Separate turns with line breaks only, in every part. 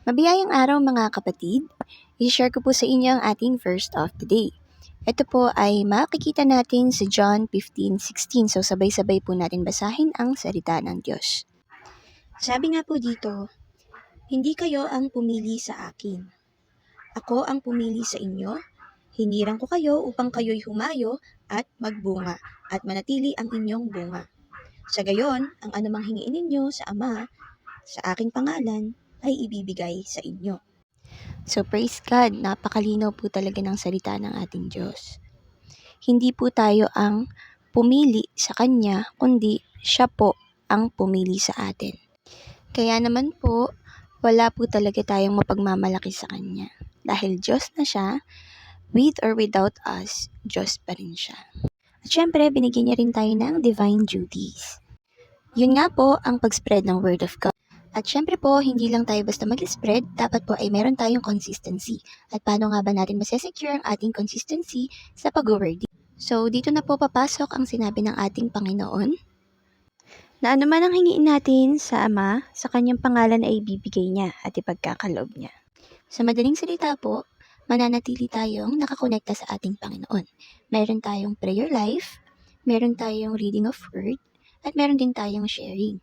Mabiyayang araw mga kapatid, i-share ko po sa inyo ang ating verse of the day. Ito po ay makikita natin sa John 15:16, so sabay-sabay po natin basahin ang salita ng Diyos. Sabi nga po dito, hindi kayo ang pumili sa akin. Ako ang pumili sa inyo, hinirang ko kayo upang kayo'y humayo at magbunga at manatili ang inyong bunga. Sa gayon, ang anumang hingiin ninyo sa Ama, sa aking pangalan, ay ibibigay sa inyo. So praise God, napakalinaw po talaga ng salita ng ating Diyos. Hindi po tayo ang pumili sa Kanya, kundi siya po ang pumili sa atin. Kaya naman po, wala po talaga tayong mapagmamalaki sa Kanya. Dahil Diyos na siya, with or without us, Diyos pa rin siya. At syempre, binigyan niya rin tayo ng divine duties. Yun nga po ang pag-spread ng Word of God. At syempre po, hindi lang tayo basta mag-spread, dapat po ay meron tayong consistency. At paano nga ba natin masesecure ang ating consistency sa pag-word? So, dito na po papasok ang sinabi ng ating Panginoon, na anuman ang hingiin natin sa Ama, sa Kanyang pangalan ay ibibigay niya at ipagkakaloob niya. Sa madaling salita po, mananatili tayong nakakonekta sa ating Panginoon. Meron tayong prayer life, meron tayong reading of word, at meron din tayong sharing.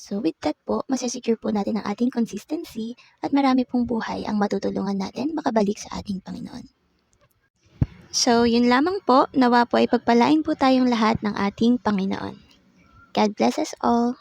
So with that po, masesecure po natin ang ating consistency at marami pong buhay ang matutulungan natin makabalik sa ating Panginoon. So yun lamang po, nawa po ay pagpalain po tayong lahat ng ating Panginoon. God bless us all.